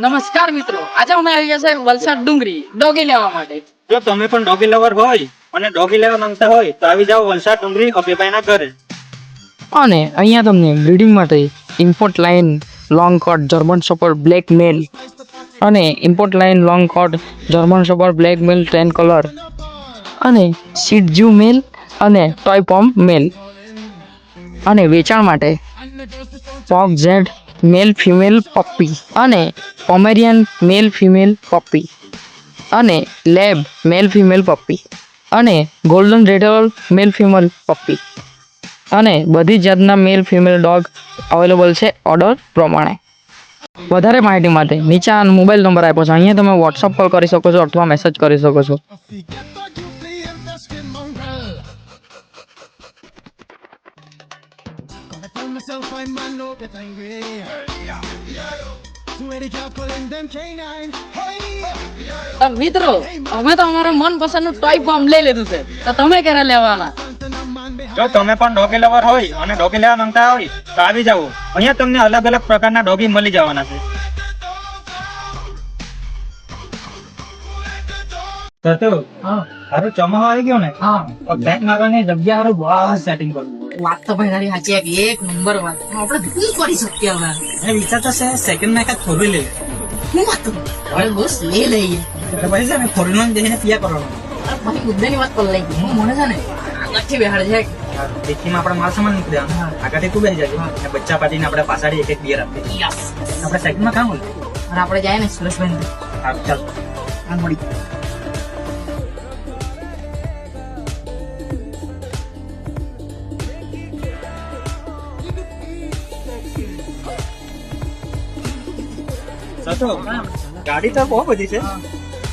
નમસ્કાર મિત્રો, આજે અમે આવી ગયા છે વલસાડ ડુંગરી ડોગી લેવા માટે. જો તમે પણ ડોગી લવર હોય અને ડોગી લેવા માંગતા હોય તો આવી જાઓ વલસાડ ડુંગરી અભયભાઈના ઘરે. અને અહીંયા તમને બ્રીડિંગ માટે ઇમ્પોર્ટ લાઇન લોંગ કોટ જર્મન શેપર્ડ બ્લેક મેલ અને ઇમ્પોર્ટ લાઇન લોંગ કોટ જર્મન શેપર્ડ બ્લેક મેલ 10 કલર અને શિટજુ મેલ અને ટોય પોમ મેલ અને વેચાણ માટે પોક ઝેડ મેલ ફિમેલ પપ્પી અને પોમેરિયન મેલ ફિમેલ પપ્પી અને લેબ મેલ ફિમેલ પપ્પી અને ગોલ્ડન રેટરલ મેલ ફિમેલ પપ્પી અને બધી જાતના મેલ ફિમેલ ડોગ અવેલેબલ છે ઓર્ડર પ્રમાણે. વધારે માહિતી માટે નીચે મોબાઈલ નંબર આપ્યો છે, અહીંયા તમે વોટ્સઅપ કોલ કરી શકો છો અથવા મેસેજ કરી શકો છો. મિત્રો, અમે તો અમારા મનપસંદનું ટોય પોમ લઈ લીધું છે, તો તમે ક્યારે લેવાના? જો તમે પણ ડોગી લવર હોય અને ડોગી લેવા માંગતા હોય તો આવી જાઓ. અહીંયા તમને અલગ અલગ પ્રકારના ડોગી મળી જવાના છે. હારું ચોમાસું આવી ગયો ને, બેંક મારવાની જગ્યા હારું બહુ સેટિંગ કરવું. વાત તો ભાઈ તારી સાચી, એક નંબર વાત. આપણે શું કરી શકીએ હવે? મેં વિચારતો છે સેકન્ડ માં એકાદ ફોરવી લઈએ. શું વાત કરું? હવે બસ લઈ લઈએ. તો પછી છે ને ફોરવીમાં જઈને પિયા કરવાનો. ભાઈ મુદ્દાની વાત કરી લઈ ગઈ. મને છે ને આગળથી બેહાડ છે. દેખીમાં આપણે માલ સામાન નીકળી જવાનું. આગળથી તું બેસી જજે અને બચ્ચા પાડીને આપણે પાછાડી એક એક બિયર આપીએ. યસ. આપણે સેકન્ડમાં કામ હોય. અને આપણે જાય ને સુરેશભાઈ. હા ચાલ આ મળી. તો ગાડી તો બહુ બધી છે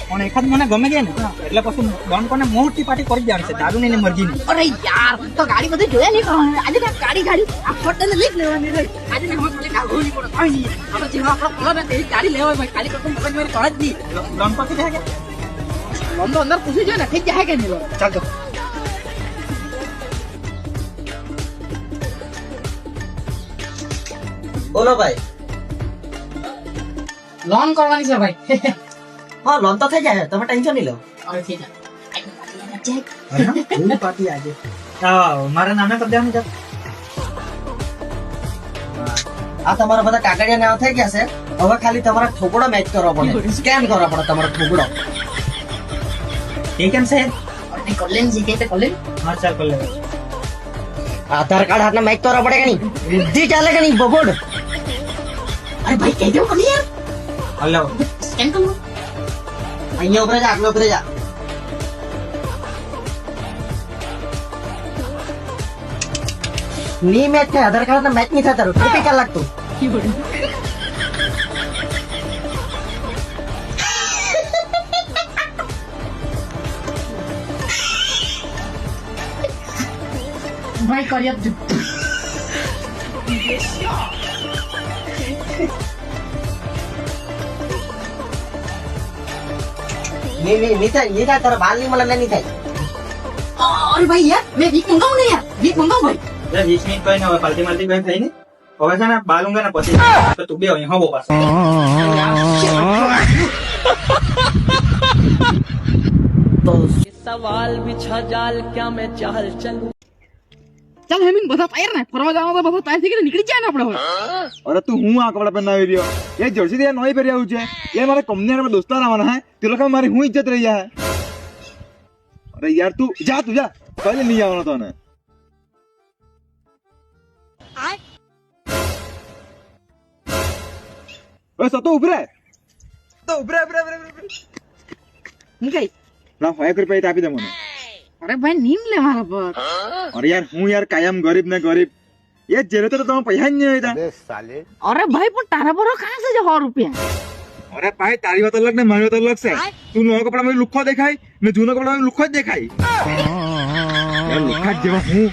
પણ એખાદ મને ગમે છે ને એટલે પછી ડોન કોને મોટી પાર્ટી કરી દેવાની છે, દારૂ ની મરજી ની. અરે યાર, તો ગાડી બધી જોયા નહીં કરવાની. આજે તો ગાડી આ ફોટોને લઈ જ લેવાની રહી. આજે ને હવે ખાલી કાગળ નહીં પડે, કાંઈ નહીં. આપણે જેવા આપણા ફોટો ને તેવી ગાડી લેવાય ભાઈ. ખાલી કરતો મગજમારી કરે જ નહીં. ડોન પછી જાય કે લોન તો અંદર પૂછી જોઈએ ને, થઈ જાય કે નહીં લોન? ચાલ તો બોલો ભાઈ. લોન કરવાની છે ભાઈ. હા, લોન તો થઈ જાય, તમે ટેન્શન નહીં લો. હવે થઈ જાય. પાર્ટી આજે મારા નામે કરી દેવાની છે. આ તમારા બધા કાગળિયા નામ થઈ ગયા છે. હવે ખાલી તમારા ઠોકડો મેચ કરવો પડે, સ્કેન કરવો પડે તમારો ઠોકડો. એ કેમ છે? કલેન જી કે કલેન. હા ચાલ કરી લે. આધાર કાર્ડ હાથના મેચ કરવા પડે કે નહીં? બુદ્ધિ ચાલે કે નહીં બબોડ? અરે ભાઈ કેજો કલી યાર. હલો સ્કેન કરો. અહીંયા ઉભરે જા, આગળ ઉભરે જા. ની મેચ થાય, આધાર કાર્ડ મેચ નહીં થતા, ટિપિકલ લાગતું. ભાઈ કરી આપજો. ની થાય તારા બાલ ની મળે નહીં થાય. અરે ભાઈ યાર, મેં વીક મંગાવું ને યાર. વીક મંગાવું ભાઈ. 20 મિનિટ કઈ હવે પાલટી માલટી કઈ થઈ ને હવે છે ને બાલુંગા ને પછી તો તું બે અહીં હવો પાછો. તો ચાલ હેમિન, બધા તૈયાર ને? ફરવા જવાનો તો બધા તૈયાર થઈ ગયો, નીકળી જાય ને આપણે હવે. અરે તું હું આ કપડા પહેરાવી રહ્યો? એ જર્સી ત્યાં નોઈ પહેરી આવ્યું છે. એ મારે કંપની દોસ્તાર આવવાના હે, તે લોકો મારી હું ઇજ્જત રહી જાય. અરે યાર તું જા કઈ નહીં આવવાનો તને. ઓય સતો ઉભરે તો ઉભરે હું કઈ? ના 1 રૂપિયા આપી દે મને. અરે ભાઈ નીમ લે મારા પર. અરે યાર હું યાર કાયમ ગરીબ ને ગરીબ, એ જેને તો તમે પૈસા જ નહીં હોય તા. અરે ભાઈ પણ તારા પર કાં છે 100 રૂપિયા? અરે ભાઈ તારી વાત અલગ ને મારી વાત અલગ છે. તું નવો કપડામાં લુખ્ખો દેખાય ને જૂનો કપડામાં લુખ્ખો જ દેખાય. યાર લુખ્ખા જ જેવા હું.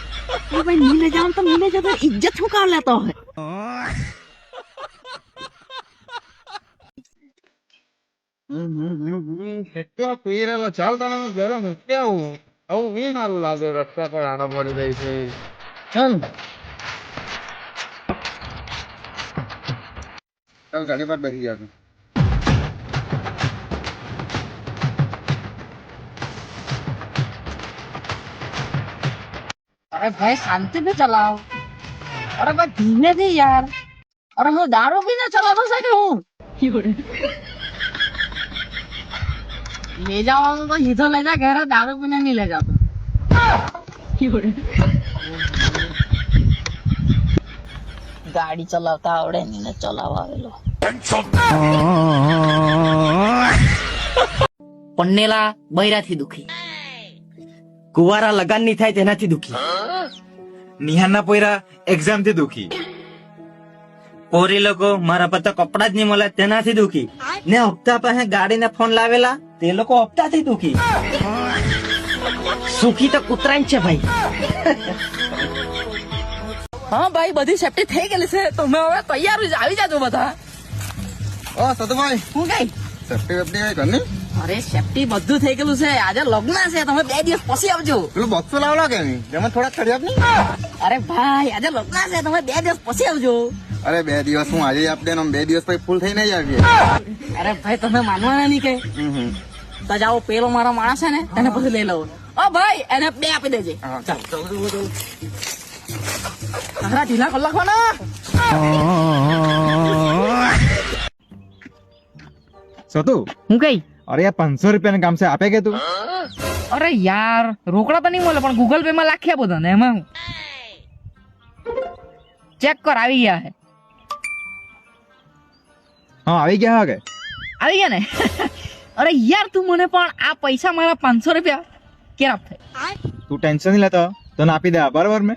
ભાઈ નીલે જાવ તો નીલે જતો ઇજ્જત શું કામ લેતો હોય? કેટલા પીરેલો ચાલતા ગરમ કેવું આવું વી સારું લાગે રસ્તા પર આના પડી જાય છે. ચાલ ચાલ ગાડી પર બેસી ગયા. अरे भाई शांति में चलाओ। अरे भाई धीमे थी यार। अरे मैं दारू भी ना चला तो सके हूँ। ले जाओ तो इधर ले जा, कह रहा दारू पीने नहीं ले जाता। गाड़ी चलावता आवड़े नहीं ने चलावा आवेलो। પન્નેલા બૈરાથી દુખી, કુવારા લગન ની થાય તેનાથી દુખી, નિહારના પોયરા એક્ઝામ થી દુખી, પોરી લોકો મારા પર તો કપડા જ નહીં મળે તેનાથી દુખી, ને હપ્તા પાસે ગાડીને ફોન લાવેલા તે લોકો હપ્તાથી દુખી. સુખી તો કૂતરા જ છે ભાઈ. હા ભાઈ બધી સેફટી થઈ ગયેલી છે, તમે હવે તૈયાર જ આવી જાજો બધા. ઓ સતુભાઈ, હું કઈ સેફટી વેફટી કઈ કરની? અરે સેફટી બધું થઈ ગયેલું છે, આજે લગ્ન છે, તમે 2 દિવસ પછી આવજો. પેલું બોક્સો લાવલા કે નહીં? તેમાં થોડાક ચડી આપ નહીં. અરે ભાઈ આજે લગ્ન છે, તમે 2 દિવસ પછી આવજો. અરે 2 દિવસ હું આજે આપ દે, 2 દિવસ પછી ફૂલ થઈને જ આવીએ. અરે ભાઈ તમે માનવાના નહીં કે તો જાઓ, પેલો મારો માણસ છે ને એને પછી લઈ લઉં. ઓ ભાઈ એને 2 આપી દેજે. તારા ઢીલા કર નાખવાના. સતુ હું કઈ અરે યાર 500 રૂપિયાનું કામ છે, આપે કે તું? અરે યાર રોકડા તો નહીં મળે, પણ ગૂગલ પે માં લાખી આપો તને. એમાં ચેક કર, આવી ગયા હે. હા આવી ગયા હા કે? આવી ગયા ને? અરે યાર તું મને પણ આ પૈસા મારા 500 રૂપિયા કેરા થાય. તું ટેન્શન નહીં લેતો, તને આપી દે બરાબર. મેં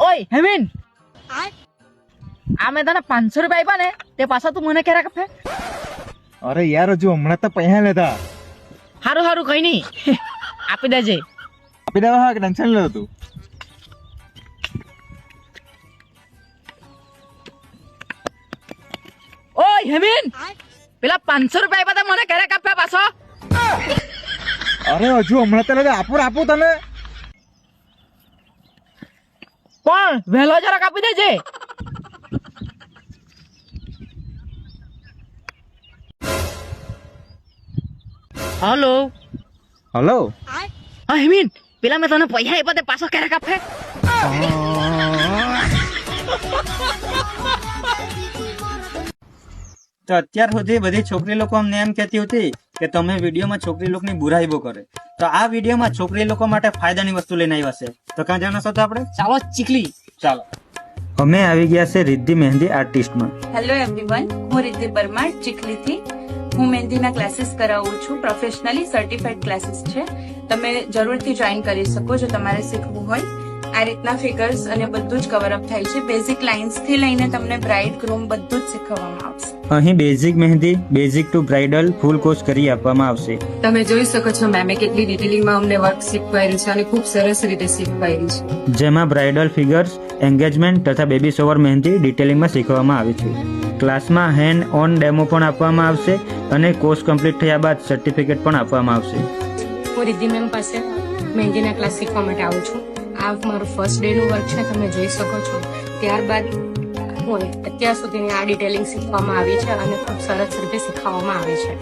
ઓય હેમિન, આ મેં તને 500 રૂપિયા આપ્યા ને તે પાછા તું મને કેરા આપે? અરે યાર હજુ હમણાં તો પૈસા લેતા. હારું હારું કઈ નહીં, આપી દેજે. આપી દેવા હા, કે ટેન્શન નહીં લેતો તું. ઓય હેમિન, પેલા 500 રૂપિયા આપ્યા તા મને કેરા આપ્યા પાછો? અરે હજુ હમણાં તો લેતા, આપું તને. પણ વહેલો જરાક આપી દેજે. હલો હલો હા હેમિન, પેલા મેં તને પૈસા આપ્યા તે પાછો ક્યારે આપે? તો અત્યાર સુધી બધી છોકરી લોકો અમને એમ કહેતી હતી કે તમે વિડીયોમાં છોકરી લોકોની બુરાઈ બહુ કરે, તો આ વિડીયોમાં છોકરી લોકો માટે ફાયદાની વસ્તુ લઈને આવ્યા છે. તો ક્યાં જાણો છો તો આપણે? ચાલો ચીકલી. ચાલો. અમે આવી ગયા છે રિદ્ધિ મહેંદી આર્ટિસ્ટમાં. હેલો એવરીવન, હું રિદ્ધિ પરમાર ચીખલીથી. હું મહેંદીના ક્લાસીસ કરાવું છું, પ્રોફેશનલી સર્ટિફાઈડ ક્લાસીસ છે. તમે જરૂરથી જોઈન કરી શકો જો તમારે શીખવું હોય. આ રીતના ફિગર્સ અને બધું જ કવર અપ થાય છે. બેઝિક લાઇન્સ થી લઈને તમને બ્રાઇડ ગ્રૂમ બધું જ શીખવવામાં આવશે. અહીં basic mehndi, basic to bridal full course કરી આપવામાં આવશે. તમે જોઈ શકો છો મેમે કેટલી ડિટેલિંગમાં અમને વર્ક શીખવાડ્યું છે અને ખૂબ સરસ રીતે શીખવાડ્યું છે. જેમાં બ્રાઇડલ ફિગર્સ, એન્ગેજમેન્ટ તથા બેબી શોવર મહેંદી ડિટેલિંગમાં શીખવામાં આવે છે. ક્લાસમાં હેન્ડ ઓન ડેમો પણ આપવામાં આવશે અને કોર્સ કમ્પ્લીટ થયા બાદ સર્ટિફિકેટ પણ આપવામાં આવશે. હું રિદ્ધિ મેમ પાસે મહેંદીના ક્લાસ શીખવા માટે આવું છું. આ મારું ફર્સ્ટ ડે નું વર્ક છે, તમે જોઈ શકો છો. ત્યારબાદ હું અત્યાર સુધીની આ ડિટેલિંગ શીખવામાં આવી છે અને ખૂબ સરસ રીતે શીખવવામાં આવે છે.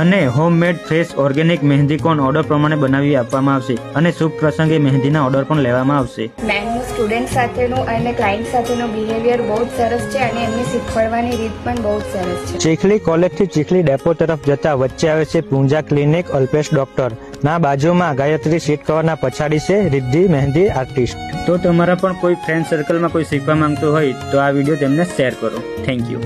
અને હોમમેડ ફ્રેશ ઓર્ગેનિક મહેંદી કોન ઓર્ડર પ્રમાણે બનાવી આપવામાં આવશે અને શુભ પ્રસંગે મહેંદીના ઓર્ડર પણ લેવામાં આવશે. મેમનું સ્ટુડન્ટ સાથેનું અને ક્લાયન્ટ સાથેનું બિહેવિયર બહુ જ સરસ છે અને એમની શીખવાડવાની રીત પણ બહુ જ સરસ છે. ચીખલી કોલેજથી ચીખલી ડેપો તરફ જતા વચ્ચે આવે છે પૂંજા ક્લિનિક અલ્પેશ ડોક્ટર ના બાજુમાં ગાયત્રી સીટ કવરના પછાડી છે રિદ્ધિ મહેંદી આર્ટિસ્ટ. તો તમારા પણ કોઈ ફ્રેન્ડ સર્કલમાં કોઈ શીખવા માંગતો હોય તો આ વિડીયો તેમને શેર કરો. Thank you.